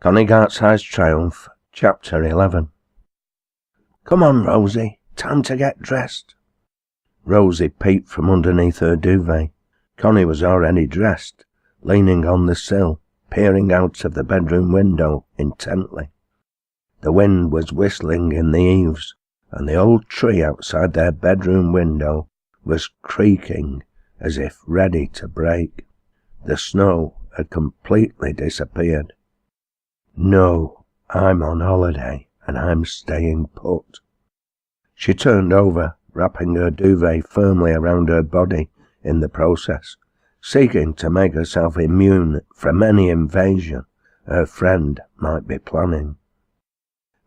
CONNIE GARTSIDE'S Triumph, Chapter 11. "Come on, Rosie, time to get dressed." Rosie peeped from underneath her duvet. Connie was already dressed, leaning on the sill, peering out of the bedroom window intently. The wind was whistling in the eaves, and the old tree outside their bedroom window was creaking as if ready to break. The snow had completely disappeared. "No, I'm on holiday, and I'm staying put." She turned over, wrapping her duvet firmly around her body in the process, seeking to make herself immune from any invasion her friend might be planning.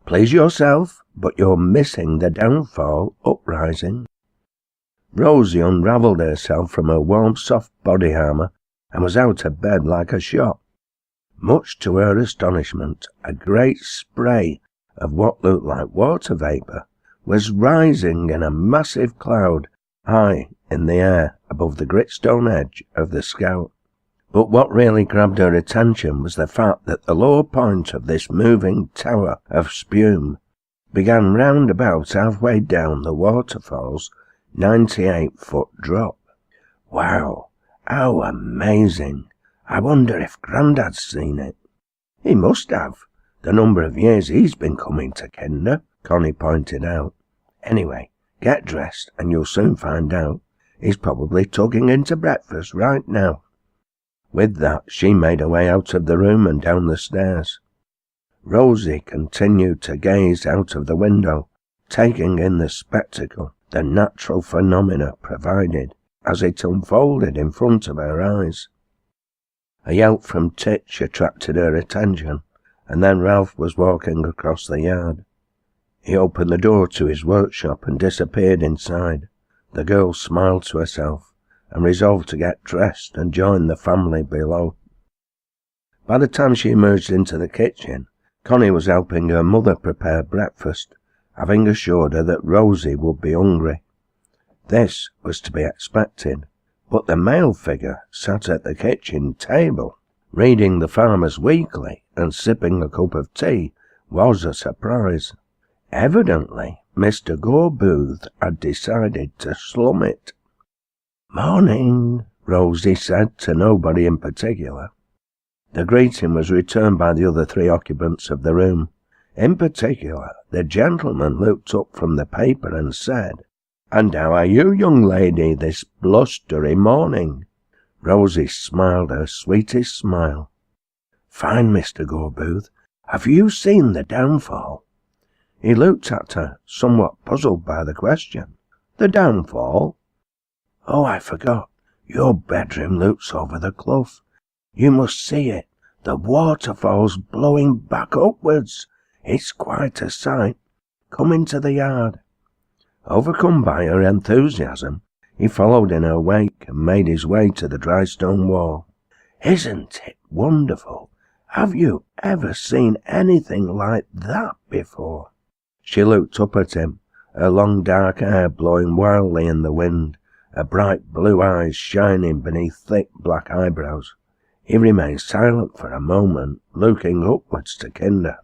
"Please yourself, but you're missing the downfall uprising." Rosie unravelled herself from her warm, soft body armour and was out of bed like a shot. Much to her astonishment, a great spray of what looked like water vapour was rising in a massive cloud high in the air above the gritstone edge of the Scout. But what really grabbed her attention was the fact that the lower point of this moving tower of spume began round about halfway down the waterfall's 98-foot drop. Wow, how amazing! I wonder if Grandad's seen it. He must have, the number of years he's been coming to Kinder, Connie pointed out. Anyway, get dressed and you'll soon find out. He's probably tugging into breakfast right now. With that, she made her way out of the room and down the stairs. Rosie continued to gaze out of the window, taking in the spectacle the natural phenomena provided as it unfolded in front of her eyes. A yelp from Titch attracted her attention, and then Ralph was walking across the yard. He opened the door to his workshop and disappeared inside. The girl smiled to herself and resolved to get dressed and join the family below. By the time she emerged into the kitchen, Connie was helping her mother prepare breakfast, having assured her that Rosie would be hungry. This was to be expected, but the male figure sat at the kitchen table, reading the Farmer's Weekly and sipping a cup of tea, was a surprise. Evidently, Mr. Gorebooth had decided to slum it. "Morning," Rosie said to nobody in particular. The greeting was returned by the other three occupants of the room. In particular, the gentleman looked up from the paper and said, "And how are you, young lady, this blustery morning?" Rosie smiled her sweetest smile. "Fine, Mr. Gorebooth. Have you seen the downfall?" He looked at her, somewhat puzzled by the question. "The downfall?" "Oh, I forgot. Your bedroom looks over the clough. You must see it. The waterfall's blowing back upwards. It's quite a sight. Come into the yard." Overcome by her enthusiasm, he followed in her wake and made his way to the dry stone wall. "Isn't it wonderful? Have you ever seen anything like that before?" She looked up at him, her long dark hair blowing wildly in the wind, her bright blue eyes shining beneath thick black eyebrows. He remained silent for a moment, looking upwards to Kinder.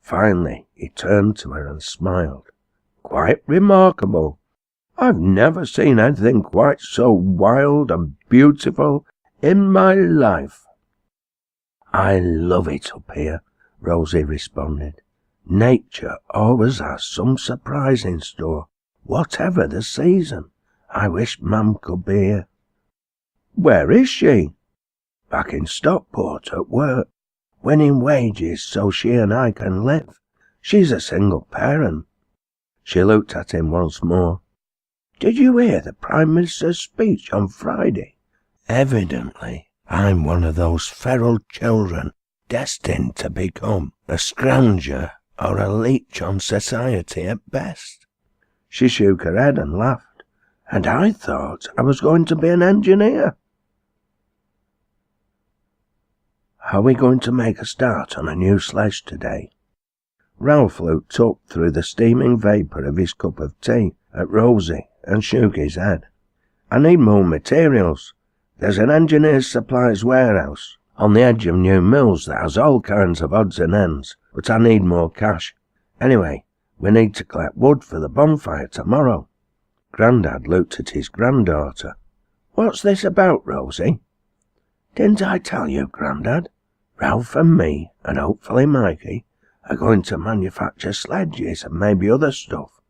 Finally, he turned to her and smiled. "Quite remarkable. I've never seen anything quite so wild and beautiful in my life." "I love it up here," Rosie responded. "Nature always has some surprise in store, whatever the season. I wish Mum could be here." "Where is she?" "Back in Stockport at work, winning wages so she and I can live. She's a single parent." She looked at him once more. "Did you hear the Prime Minister's speech on Friday? Evidently, I'm one of those feral children destined to become a scrounger or a leech on society at best." She shook her head and laughed. "And I thought I was going to be an engineer." "Are we going to make a start on a new sledge today?" Ralph looked up through the steaming vapour of his cup of tea at Rosie and shook his head. "I need more materials. There's an engineer's supplies warehouse On the edge of New Mills there's all kinds of odds and ends, but I need more cash. Anyway, we need to collect wood for the bonfire tomorrow." Grandad looked at his granddaughter. "What's this about, Rosie?" "Didn't I tell you, Grandad? Ralph and me, and hopefully Mikey, are going to manufacture sledges and maybe other stuff.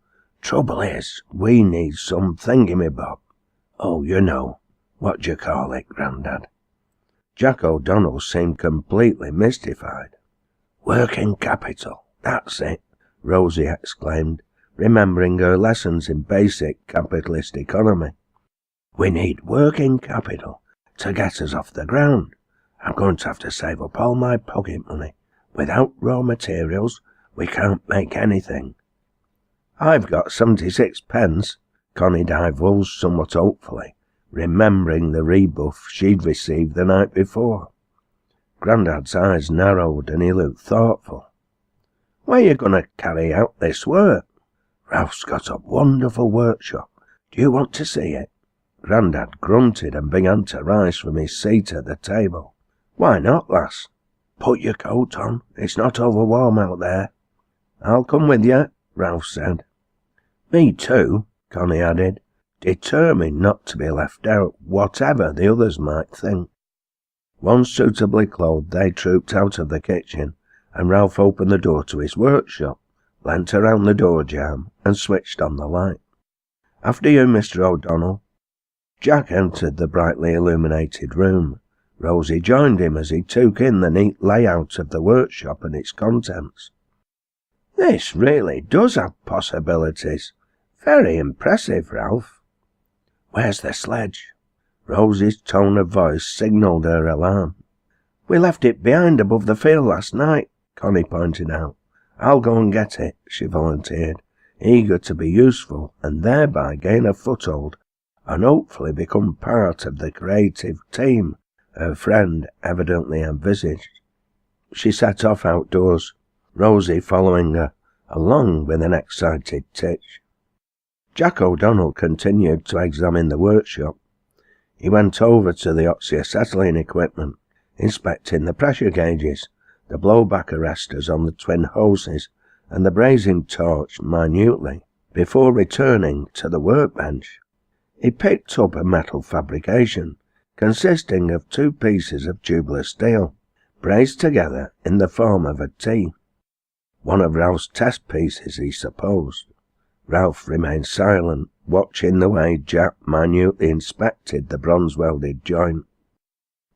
Trouble is, we need some thingy-me-bob. Oh, you know, what do you call it, Grandad?" Jack O'Donnell seemed completely mystified. "Working capital, that's it," Rosie exclaimed, remembering her lessons in basic capitalist economy. "We need working capital to get us off the ground. I'm going to have to save up all my pocket money. Without raw materials, we can't make anything." "I've got 76 pence, Connie divulged somewhat hopefully, remembering the rebuff she'd received the night before. Grandad's eyes narrowed and he looked thoughtful. "Where are you going to carry out this work?" "Ralph's got a wonderful workshop. Do you want to see it?" Grandad grunted and began to rise from his seat at the table. "Why not, lass? Put your coat on. It's not over warm out there." "I'll come with you," Ralph said. "Me too," Connie added, determined not to be left out, whatever the others might think. Once suitably clothed, they trooped out of the kitchen, and Ralph opened the door to his workshop, leant around the door jamb, and switched on the light. "After you, Mr. O'Donnell." Jack entered the brightly illuminated room. Rosie joined him as he took in the neat layout of the workshop and its contents. "This really does have possibilities. Very impressive, Ralph." "Where's the sledge?" Rosie's tone of voice signalled her alarm. "We left it behind above the field last night," Connie pointed out. "I'll go and get it," she volunteered, eager to be useful and thereby gain a foothold and hopefully become part of the creative team her friend evidently envisaged. She set off outdoors, Rosie following her, along with an excited Titch. Jack O'Donnell continued to examine the workshop. He went over to the oxyacetylene equipment, inspecting the pressure gauges, the blowback arresters on the twin hoses, and the brazing torch minutely, before returning to the workbench. He picked up a metal fabrication, consisting of 2 pieces of tubular steel, braced together in the form of a T. One of Ralph's test pieces, he supposed. Ralph remained silent, watching the way Jack minutely inspected the bronze-welded joint.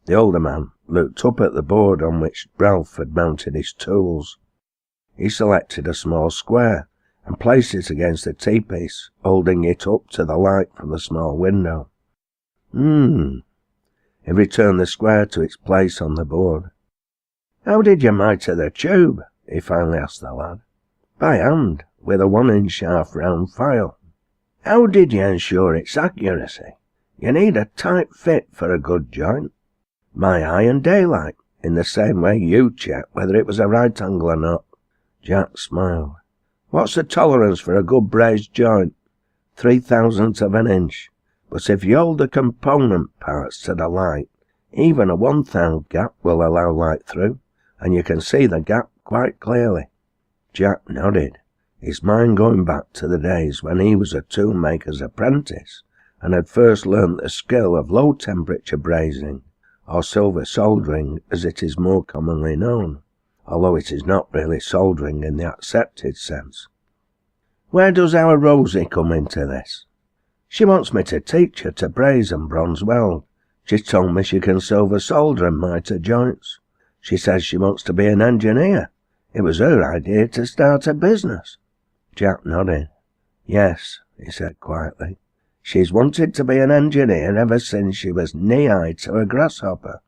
The older man looked up at the board on which Ralph had mounted his tools. He selected a small square and placed it against the T-piece, holding it up to the light from the small window. He returned the square to its place on the board. "How did you mitre the tube?" he finally asked the lad. "By hand, with a 1-inch half-round file." "How did you ensure its accuracy? You need a tight fit for a good joint." "My eye and daylight, in the same way you checked whether it was a right angle or not." Jack smiled. "What's the tolerance for a good brazed joint?" 3/1000 of an inch. But if you hold the component parts to the light, even a 1/1000 gap will allow light through, and you can see the gap quite clearly." Jack nodded, his mind going back to the days when he was a toolmaker's apprentice and had first learnt the skill of low-temperature brazing, or silver soldering as it is more commonly known, although it is not really soldering in the accepted sense. "Where does our Rosie come into this?" "She wants me to teach her to braze and bronze weld. She's told me she can silver solder and mitre joints. She says she wants to be an engineer. It was her idea to start a business." Jack nodded. "Yes," he said quietly. "She's wanted to be an engineer ever since she was knee-high to a grasshopper."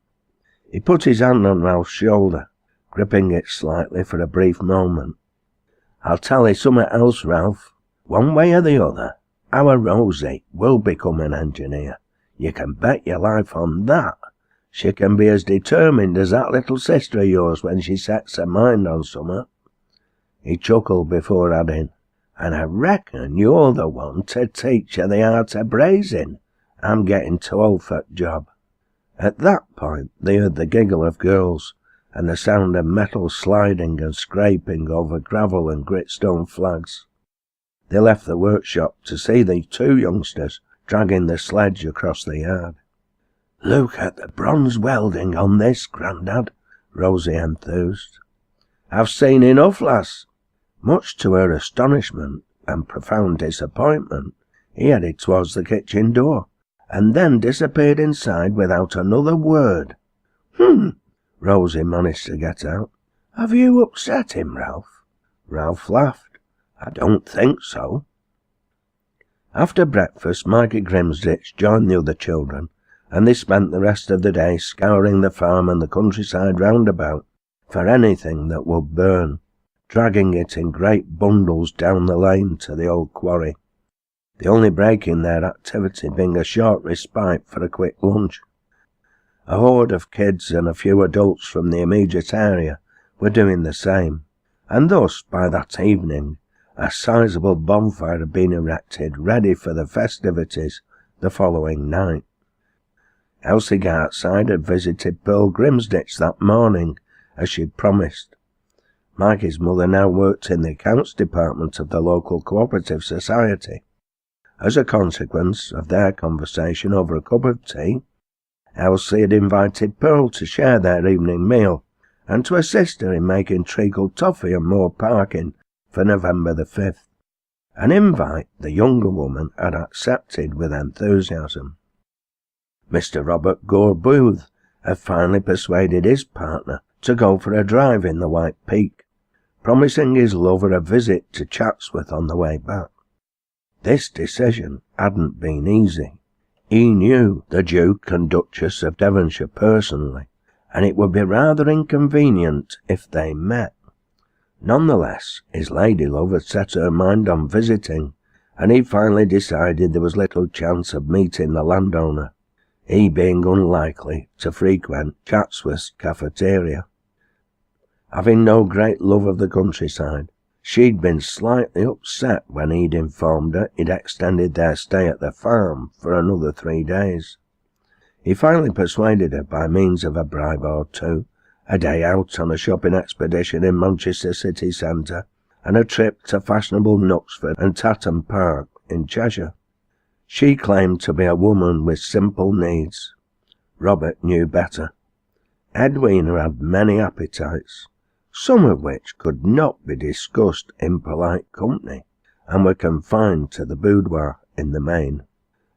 He put his hand on Ralph's shoulder, gripping it slightly for a brief moment. "I'll tell you something else, Ralph. One way or the other, our Rosie will become an engineer. You can bet your life on that. She can be as determined as that little sister of yours when she sets her mind on something." He chuckled before adding, "And I reckon you're the one to teach her the art of brazing. I'm getting too old for the job." At that point they heard the giggle of girls and the sound of metal sliding and scraping over gravel and gritstone flags. They left the workshop to see the two youngsters dragging the sledge across the yard. "Look at the bronze welding on this, Grandad," Rosie enthused. "I've seen enough, lass." Much to her astonishment and profound disappointment, he headed towards the kitchen door, and then disappeared inside without another word. Rosie managed to get out. "Have you upset him, Ralph?" Ralph laughed. "I don't think so." After breakfast, Mikey Grimsditch joined the other children, and they spent the rest of the day scouring the farm and the countryside roundabout for anything that would burn, dragging it in great bundles down the lane to the old quarry, the only break in their activity being a short respite for a quick lunch. A horde of kids and a few adults from the immediate area were doing the same, and thus, by that evening, a sizable bonfire had been erected ready for the festivities the following night. Elsie Gartside had visited Pearl Grimsditch that morning, as she'd promised. Mikey's mother now worked in the accounts department of the local cooperative society. As a consequence of their conversation over a cup of tea, Elsie had invited Pearl to share their evening meal and to assist her in making treacle toffee and more parking for November the 5th, an invite the younger woman had accepted with enthusiasm. Mr. Robert Gore Booth had finally persuaded his partner to go for a drive in the White Peak, promising his lover a visit to Chatsworth on the way back. This decision hadn't been easy. He knew the Duke and Duchess of Devonshire personally, and it would be rather inconvenient if they met. Nonetheless, his lady love had set her mind on visiting, and he finally decided there was little chance of meeting the landowner, he being unlikely to frequent Chatsworth's cafeteria. Having no great love of the countryside, she'd been slightly upset when he'd informed her he'd extended their stay at the farm for another 3 days. He finally persuaded her by means of a bribe or two, a day out on a shopping expedition in Manchester city centre, and a trip to fashionable Knutsford and Tatton Park in Cheshire. She claimed to be a woman with simple needs. Robert knew better. Edwina had many appetites, some of which could not be discussed in polite company, and were confined to the boudoir in the main.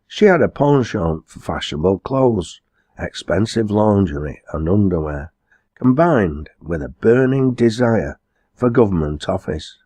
She had a penchant for fashionable clothes, expensive lingerie and underwear, combined with a burning desire for government office.